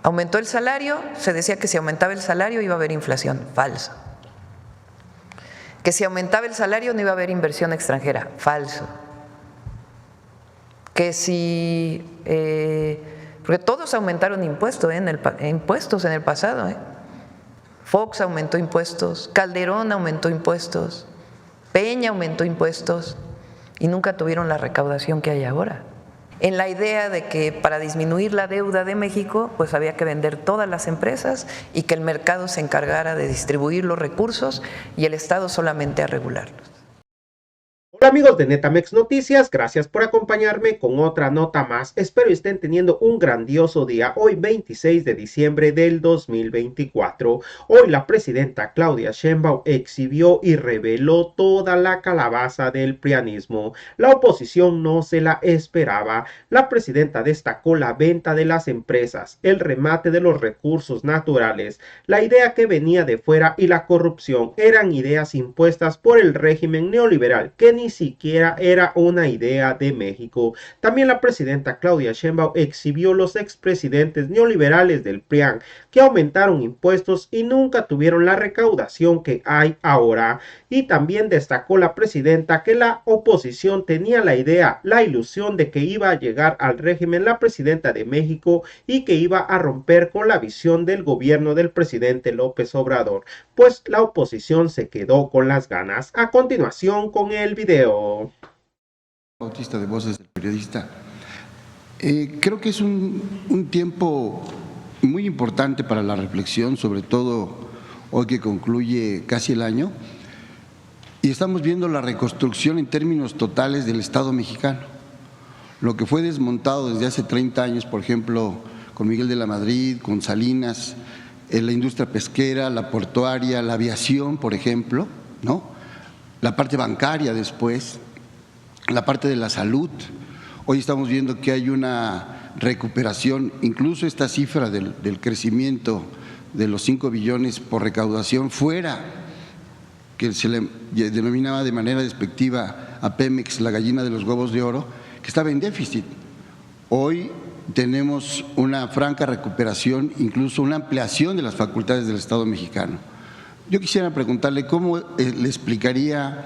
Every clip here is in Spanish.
Aumentó el salario, se decía que si aumentaba el salario iba a haber inflación, falso. Que si aumentaba el salario no iba a haber inversión extranjera, falso. Que si, porque todos aumentaron impuestos en el pasado. Fox aumentó impuestos, Calderón aumentó impuestos, Peña aumentó impuestos y nunca tuvieron la recaudación que hay ahora. En la idea de que para disminuir la deuda de México, pues había que vender todas las empresas y que el mercado se encargara de distribuir los recursos y el Estado solamente a regularlos. Hola amigos de Netamex Noticias, gracias por acompañarme con otra nota más. Espero estén teniendo un grandioso día hoy 26 de diciembre del 2024. Hoy la presidenta Claudia Sheinbaum exhibió y reveló toda la calabaza del prianismo. La oposición no se la esperaba. La presidenta destacó la venta de las empresas, el remate de los recursos naturales, la idea que venía de fuera y la corrupción eran ideas impuestas por el régimen neoliberal que ni siquiera era una idea de México. También la presidenta Claudia Sheinbaum exhibió los expresidentes neoliberales del PRIAN que aumentaron impuestos y nunca tuvieron la recaudación que hay ahora. Y también destacó la presidenta que la oposición tenía la idea, la ilusión de que iba a llegar al régimen la presidenta de México y que iba a romper con la visión del gobierno del presidente López Obrador, pues la oposición se quedó con las ganas. A continuación con el video. Bautista de Voces del Periodista. Creo que es un tiempo muy importante para la reflexión, sobre todo hoy que concluye casi el año, y estamos viendo la reconstrucción en términos totales del Estado mexicano. Lo que fue desmontado desde hace 30 años, por ejemplo, con Miguel de la Madrid, con Salinas, la industria pesquera, la portuaria, la aviación, por ejemplo, ¿no? La parte bancaria después, la parte de la salud. Hoy estamos viendo que hay una recuperación, incluso esta cifra del crecimiento de los 5 billones por recaudación fuera, que se le denominaba de manera despectiva a Pemex la gallina de los huevos de oro, que estaba en déficit. Hoy tenemos una franca recuperación, incluso una ampliación de las facultades del Estado mexicano. Yo quisiera preguntarle cómo le explicaría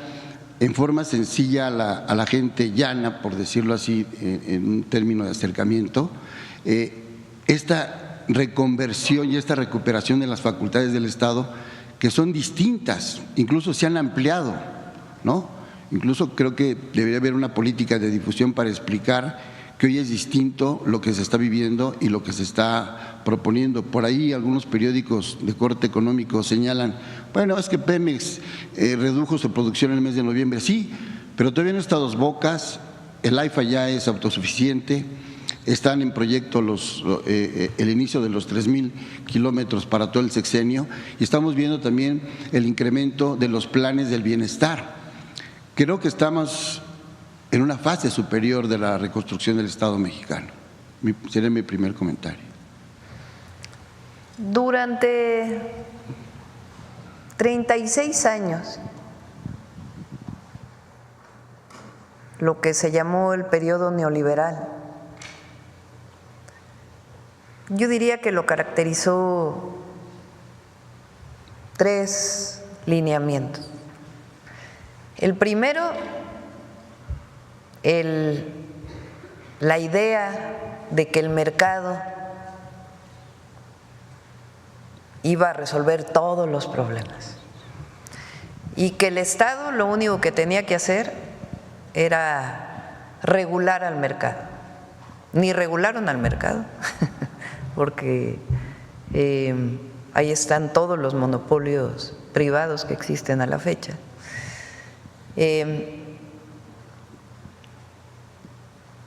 en forma sencilla a la gente llana, por decirlo así, en un término de acercamiento, esta reconversión y esta recuperación de las facultades del Estado que son distintas, incluso se han ampliado, ¿no? Incluso creo que debería haber una política de difusión para explicar que hoy es distinto lo que se está viviendo y lo que se está proponiendo. Por ahí algunos periódicos de corte económico señalan, bueno, es que Pemex redujo su producción en el mes de noviembre. Sí, pero todavía no está a Dos Bocas, el AIFA ya es autosuficiente, están en proyecto el inicio de los 3,000 kilómetros para todo el sexenio y estamos viendo también el incremento de los planes del bienestar. Creo que estamos en una fase superior de la reconstrucción del Estado mexicano. Sería mi primer comentario. Durante 36 años, lo que se llamó el periodo neoliberal, yo diría que lo caracterizó 3 lineamientos. El primero, la idea de que el mercado iba a resolver todos los problemas y que el Estado lo único que tenía que hacer era regular al mercado. Ni regularon al mercado, porque ahí están todos los monopolios privados que existen a la fecha.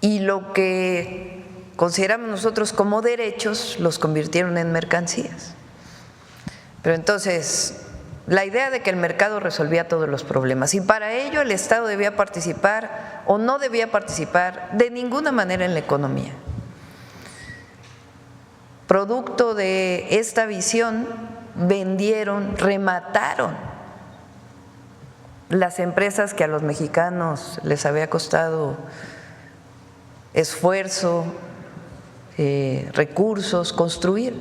Y lo que consideramos nosotros como derechos los convirtieron en mercancías. Pero entonces, la idea de que el mercado resolvía todos los problemas y para ello el Estado debía participar o no debía participar de ninguna manera en la economía. Producto de esta visión, vendieron, remataron las empresas que a los mexicanos les había costado esfuerzo, recursos, construir.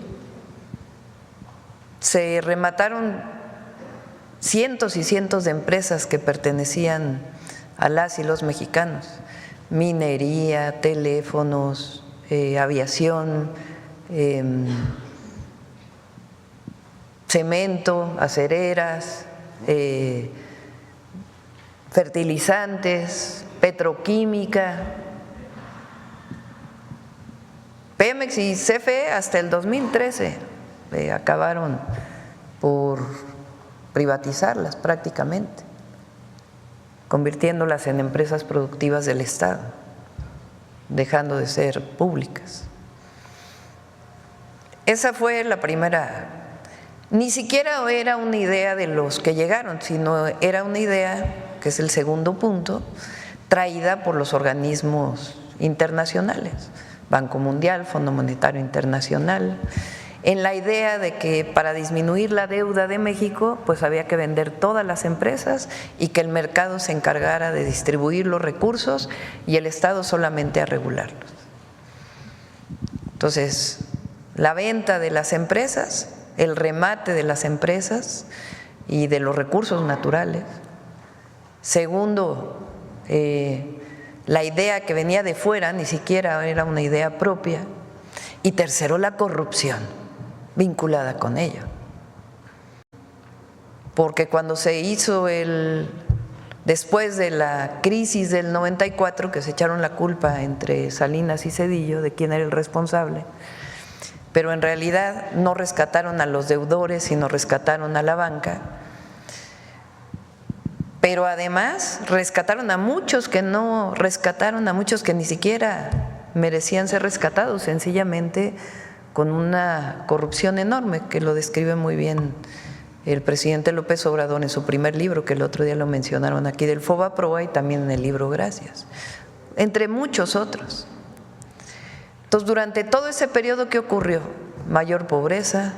Se remataron cientos y cientos de empresas que pertenecían a las y los mexicanos, minería, teléfonos, aviación, cemento, acereras, fertilizantes, petroquímica, Pemex y CFE hasta el 2013 acabaron por privatizarlas prácticamente, convirtiéndolas en empresas productivas del Estado, dejando de ser públicas. Esa fue la primera. Ni siquiera era una idea de los que llegaron, sino era una idea, que es el segundo punto, traída por los organismos internacionales, Banco Mundial, Fondo Monetario Internacional, en la idea de que para disminuir la deuda de México, pues había que vender todas las empresas y que el mercado se encargara de distribuir los recursos y el Estado solamente a regularlos. Entonces, la venta de las empresas, el remate de las empresas y de los recursos naturales. Segundo, la idea que venía de fuera, ni siquiera era una idea propia. Y tercero, la corrupción vinculada con ello. Porque cuando se hizo después de la crisis del 94, que se echaron la culpa entre Salinas y Zedillo de quién era el responsable, pero en realidad no rescataron a los deudores, sino rescataron a la banca. Pero además rescataron a muchos que no rescataron, a muchos que ni siquiera merecían ser rescatados, sencillamente con una corrupción enorme, que lo describe muy bien el presidente López Obrador en su primer libro, que el otro día lo mencionaron aquí, del Fobaproa, y también en el libro Gracias, entre muchos otros. Entonces, durante todo ese periodo, ¿qué ocurrió? Mayor pobreza,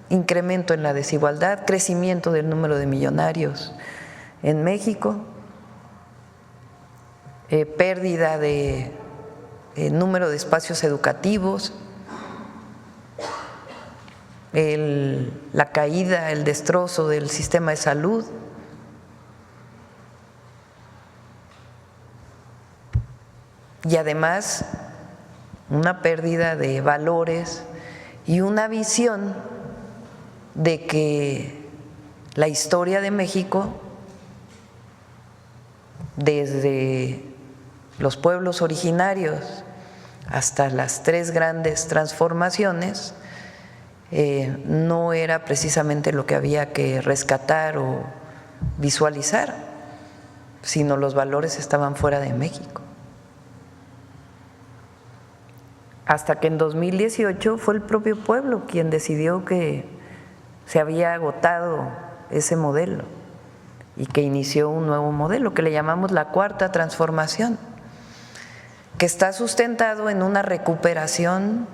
incremento en la desigualdad, crecimiento del número de millonarios en México, pérdida de número de espacios educativos, la caída, el destrozo del sistema de salud, y además una pérdida de valores y una visión de que la historia de México, desde los pueblos originarios hasta las tres grandes transformaciones, no era precisamente lo que había que rescatar o visualizar, sino los valores estaban fuera de México. Hasta que en 2018 fue el propio pueblo quien decidió que se había agotado ese modelo y que inició un nuevo modelo que le llamamos la Cuarta Transformación, que está sustentado en una recuperación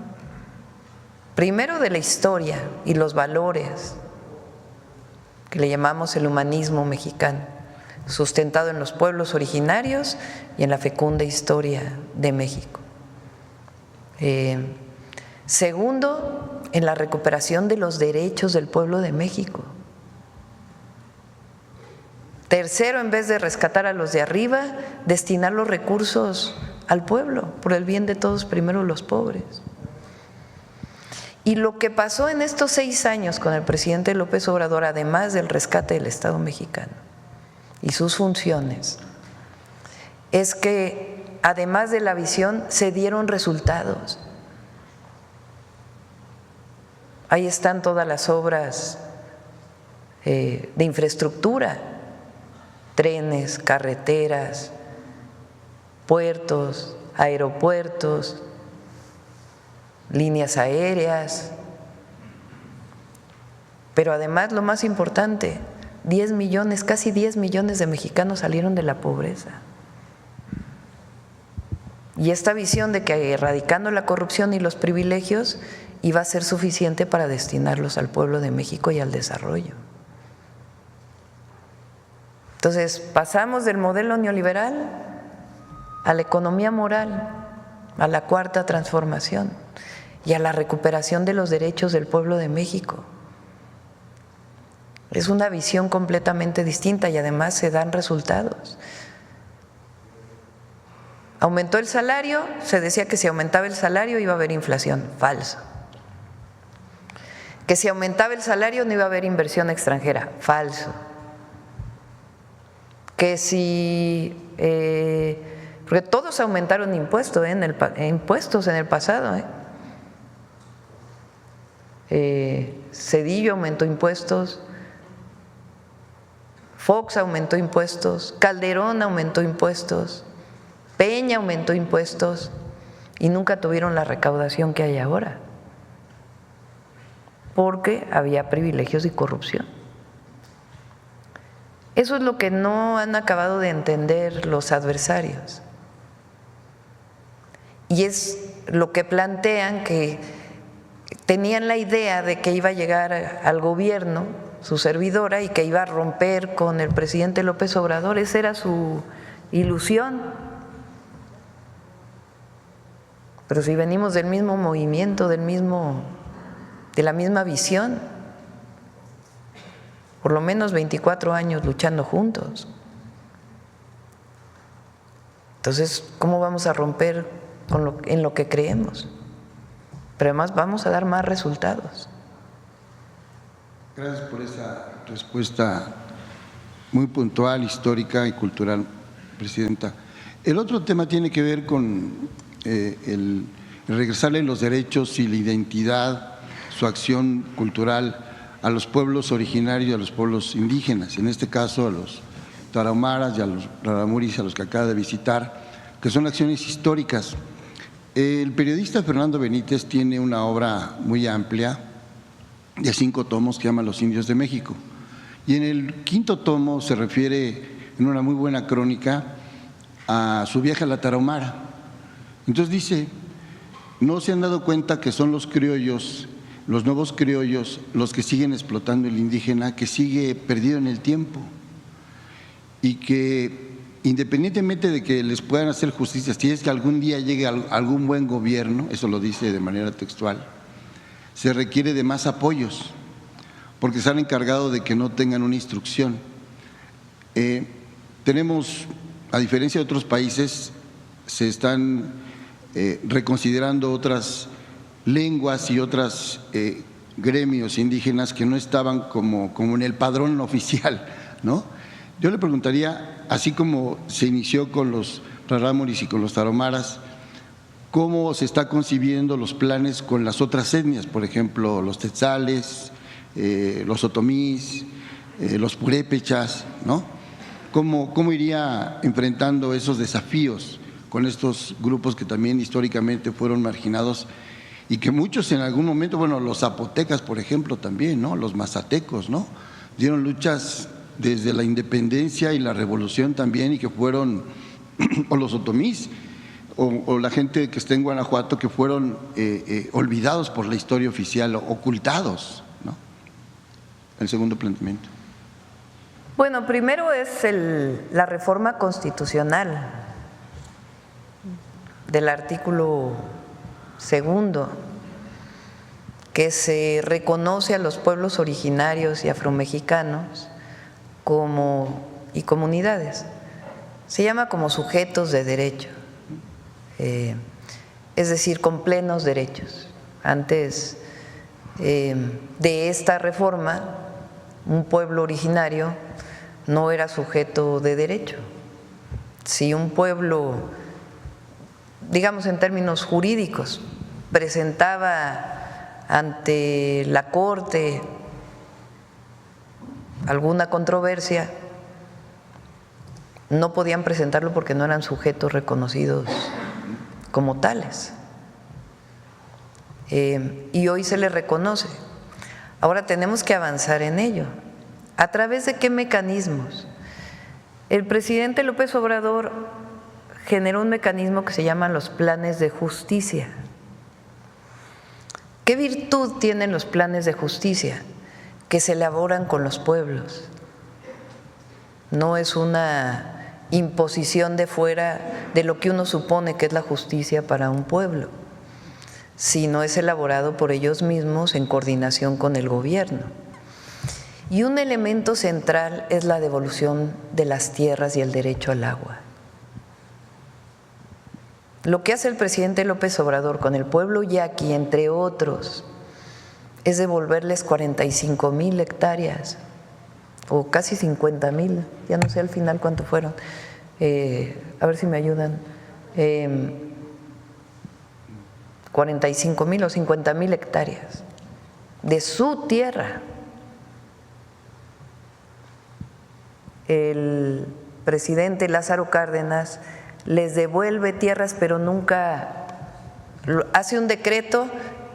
primero de la historia y los valores, que le llamamos el humanismo mexicano, sustentado en los pueblos originarios y en la fecunda historia de México. Segundo, en la recuperación de los derechos del pueblo de México. Tercero, en vez de rescatar a los de arriba, destinar los recursos al pueblo, por el bien de todos, primero los pobres. Y lo que pasó en estos 6 años con el presidente López Obrador, además del rescate del Estado mexicano y sus funciones, es que además de la visión se dieron resultados. Ahí están todas las obras de infraestructura, trenes, carreteras, puertos, aeropuertos, líneas aéreas, pero además lo más importante, 10 millones, casi 10 millones de mexicanos salieron de la pobreza. Y esta visión de que erradicando la corrupción y los privilegios iba a ser suficiente para destinarlos al pueblo de México y al desarrollo. Entonces, pasamos del modelo neoliberal a la economía moral, a la cuarta transformación y a la recuperación de los derechos del pueblo de México. Es una visión completamente distinta y además se dan resultados. Aumentó el salario, se decía que si aumentaba el salario iba a haber inflación, falso. Que si aumentaba el salario no iba a haber inversión extranjera, falso. Que si, porque todos aumentaron impuestos en el pasado. Zedillo aumentó impuestos, Fox aumentó impuestos, Calderón aumentó impuestos, Peña aumentó impuestos y nunca tuvieron la recaudación que hay ahora, porque había privilegios y corrupción. Eso es lo que no han acabado de entender los adversarios. Y es lo que plantean, que tenían la idea de que iba a llegar al gobierno su servidora y que iba a romper con el presidente López Obrador. Esa era su ilusión. Pero si venimos del mismo movimiento, de la misma visión, por lo menos 24 años luchando juntos. Entonces, ¿cómo vamos a romper en lo que creemos? Pero además vamos a dar más resultados. Gracias por esa respuesta muy puntual, histórica y cultural, Presidenta. El otro tema tiene que ver con el regresarle los derechos y la identidad, su acción cultural a los pueblos originarios, a los pueblos indígenas, en este caso a los tarahumaras y a los raramuris, a los que acaba de visitar, que son acciones históricas. El periodista Fernando Benítez tiene una obra muy amplia de 5 tomos que se llama Los Indios de México, y en el 5.º tomo se refiere en una muy buena crónica a su viaje a la Tarahumara. Entonces dice: no se han dado cuenta que son los criollos, los nuevos criollos, los que siguen explotando el indígena, que sigue perdido en el tiempo, y que independientemente de que les puedan hacer justicia, si es que algún día llegue algún buen gobierno, eso lo dice de manera textual, se requiere de más apoyos, porque se han encargado de que no tengan una instrucción. Tenemos, a diferencia de otros países, se están reconsiderando otras lenguas y otros gremios indígenas que no estaban como en el padrón oficial, ¿no? Yo le preguntaría, así como se inició con los rarámuris y con los tarahumaras, ¿cómo se está concibiendo los planes con las otras etnias? Por ejemplo, los tetzales, los otomís, los purépechas, ¿no? ¿Cómo iría enfrentando esos desafíos con estos grupos que también históricamente fueron marginados y que muchos en algún momento, bueno, los zapotecas, por ejemplo, también, ¿no? Los mazatecos, ¿no? Dieron luchas desde la independencia y la revolución también, y que fueron, o los otomís, o la gente que está en Guanajuato, que fueron olvidados por la historia oficial, ocultados, ¿no? El segundo planteamiento. Bueno, primero es la reforma constitucional del artículo 2, que se reconoce a los pueblos originarios y afromexicanos y comunidades. Se llama como sujetos de derecho, es decir, con plenos derechos. Antes de esta reforma, un pueblo originario no era sujeto de derecho. Si un pueblo, digamos en términos jurídicos, presentaba ante la Corte alguna controversia, no podían presentarlo porque no eran sujetos reconocidos como tales. Y hoy se les reconoce. Ahora tenemos que avanzar en ello. ¿A través de qué mecanismos? El presidente López Obrador generó un mecanismo que se llama los planes de justicia. ¿Qué virtud tienen los planes de justicia? Que se elaboran con los pueblos. No es una imposición de fuera de lo que uno supone que es la justicia para un pueblo, sino es elaborado por ellos mismos en coordinación con el gobierno. Y un elemento central es la devolución de las tierras y el derecho al agua. Lo que hace el presidente López Obrador con el pueblo yaqui, entre otros, es devolverles 45,000 hectáreas, o casi 50,000, ya no sé al final cuánto fueron, a ver si me ayudan, 45,000 o 50,000 hectáreas de su tierra. El presidente Lázaro Cárdenas les devuelve tierras, pero nunca hace un decreto,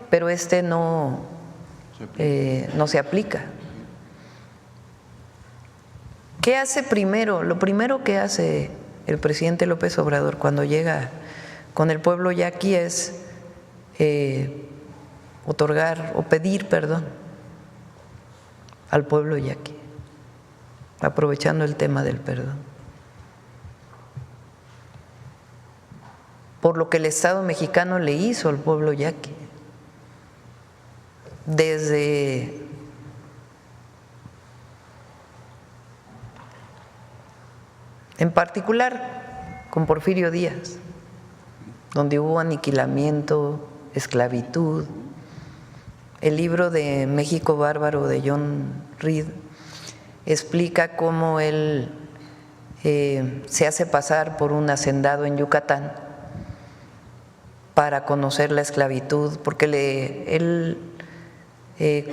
pero no se aplica. ¿Qué hace primero? Lo primero que hace el presidente López Obrador cuando llega con el pueblo yaqui es otorgar o pedir perdón al pueblo yaqui, aprovechando el tema del perdón, por lo que el Estado mexicano le hizo al pueblo yaqui, desde en particular con Porfirio Díaz, donde hubo aniquilamiento, esclavitud. El libro de México Bárbaro de John Reed explica cómo él se hace pasar por un hacendado en Yucatán para conocer la esclavitud, porque él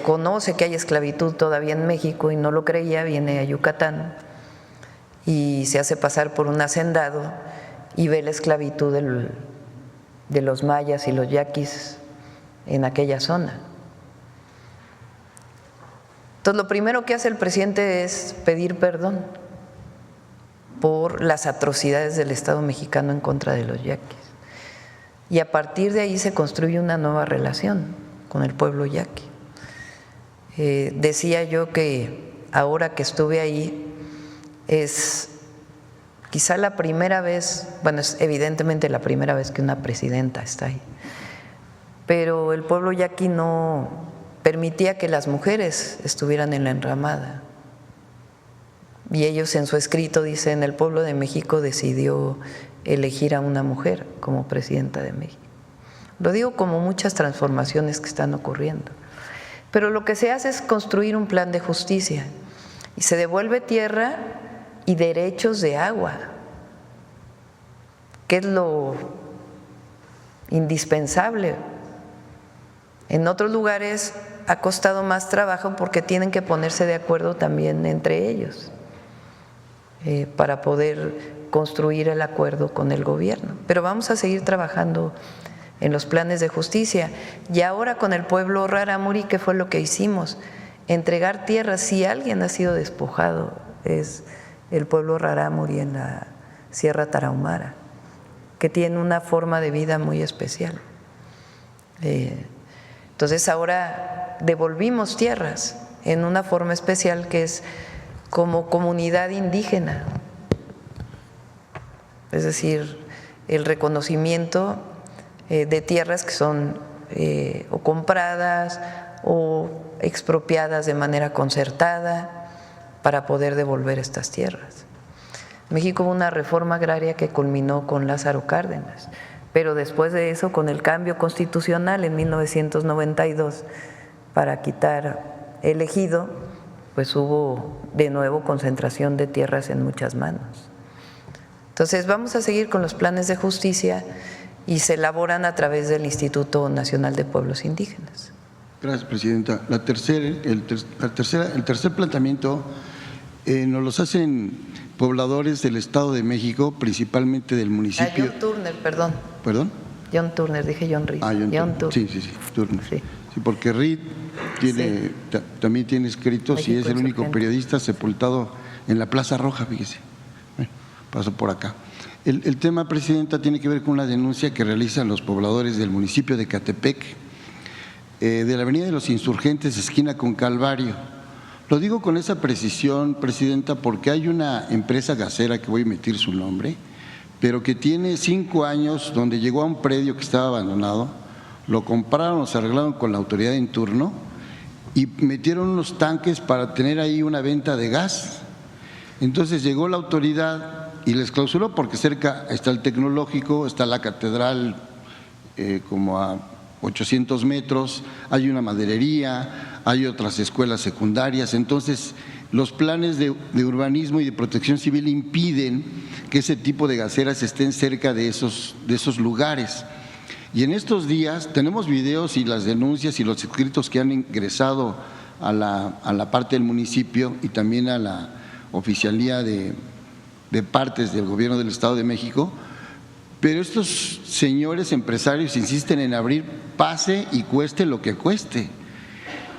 conoce que hay esclavitud todavía en México y no lo creía, viene a Yucatán y se hace pasar por un hacendado y ve la esclavitud de los mayas y los yaquis en aquella zona. Entonces, lo primero que hace el presidente es pedir perdón por las atrocidades del Estado mexicano en contra de los yaquis. Y a partir de ahí se construye una nueva relación con el pueblo yaqui. Decía yo que ahora que estuve ahí es quizá la primera vez, bueno, es evidentemente la primera vez que una presidenta está ahí, pero el pueblo yaqui no permitía que las mujeres estuvieran en la enramada. Y ellos en su escrito dicen, el pueblo de México decidió elegir a una mujer como presidenta de México. Lo digo como muchas transformaciones que están ocurriendo. Pero lo que se hace es construir un plan de justicia y se devuelve tierra y derechos de agua, que es lo indispensable. En otros lugares ha costado más trabajo porque tienen que ponerse de acuerdo también entre ellos para poder construir el acuerdo con el gobierno. Pero vamos a seguir trabajando en los planes de justicia. Y ahora con el pueblo rarámuri, ¿qué fue lo que hicimos? Entregar tierras. Si alguien ha sido despojado es el pueblo rarámuri en la Sierra Tarahumara, que tiene una forma de vida muy especial. Entonces ahora devolvimos tierras en una forma especial que es como comunidad indígena, es decir, el reconocimiento de tierras que son o compradas o expropiadas de manera concertada para poder devolver estas tierras. En México hubo una reforma agraria que culminó con Lázaro Cárdenas, pero después de eso, con el cambio constitucional en 1992 para quitar el ejido, pues hubo de nuevo concentración de tierras en muchas manos. Entonces vamos a seguir con los planes de justicia y se elaboran a través del Instituto Nacional de Pueblos Indígenas. Gracias, Presidenta. El tercer planteamiento nos los hacen pobladores del Estado de México, principalmente del municipio… John Turner, perdón. ¿Perdón? John Turner, dije John Reed. John Turner. Sí, Turner. Sí. Sí, porque Reed también tiene escritos México y es el único periodista sepultado en la Plaza Roja, fíjese. Bueno, paso por acá. El tema, Presidenta, tiene que ver con una denuncia que realizan los pobladores del municipio de Catepec, de la Avenida de los Insurgentes, esquina con Calvario, Lo digo con esa precisión, Presidenta, porque hay una empresa gasera, que voy a emitir su nombre, pero que tiene 5 años, donde llegó a un predio que estaba abandonado, lo compraron, lo arreglaron con la autoridad en turno y metieron unos tanques para tener ahí una venta de gas. Entonces llegó la autoridad y les clausuró, porque cerca está el Tecnológico, está la catedral como a 800 metros, hay una maderería, hay otras escuelas secundarias. Entonces los planes de urbanismo y de protección civil impiden que ese tipo de gaseras estén cerca de esos lugares. Y en estos días tenemos videos y las denuncias y los escritos que han ingresado a la parte del municipio y también a la oficialía de partes del gobierno del Estado de México, pero estos señores empresarios insisten en abrir, pase y cueste lo que cueste.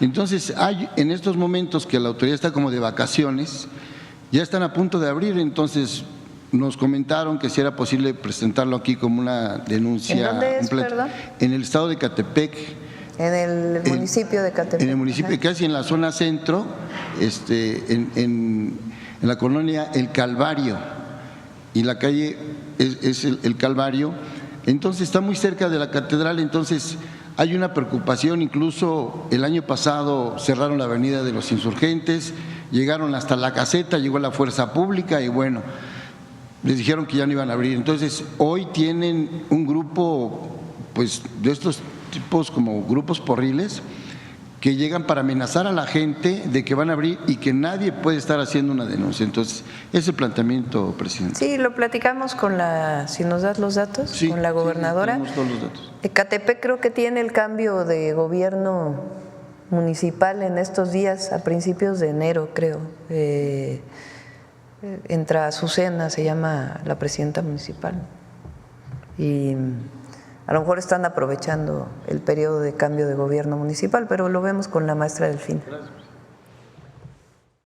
Entonces hay en estos momentos que la autoridad está como de vacaciones, ya están a punto de abrir. Entonces nos comentaron que si era posible presentarlo aquí como una denuncia. ¿En dónde es, perdón? En el estado de Catepec. En el municipio de Catepec. En el municipio, casi en la zona centro, en la colonia El Calvario, y la calle es el Calvario. Entonces está muy cerca de la catedral. Entonces hay una preocupación. Incluso el año pasado cerraron la avenida de los Insurgentes, llegaron hasta la Caseta, llegó la fuerza pública y bueno, les dijeron que ya no iban a abrir. Entonces hoy tienen un grupo pues de estos tipos como grupos porriles que llegan para amenazar a la gente de que van a abrir y que nadie puede estar haciendo una denuncia. Entonces, ese planteamiento, presidente. Sí, lo platicamos con si nos das los datos, Sí, con la gobernadora. Sí, tenemos todos los datos. Catepec creo que tiene el cambio de gobierno municipal en estos días, a principios de enero, creo. Entra Azucena, se llama la presidenta municipal. Y a lo mejor están aprovechando el periodo de cambio de gobierno municipal, pero lo vemos con la maestra Delfina.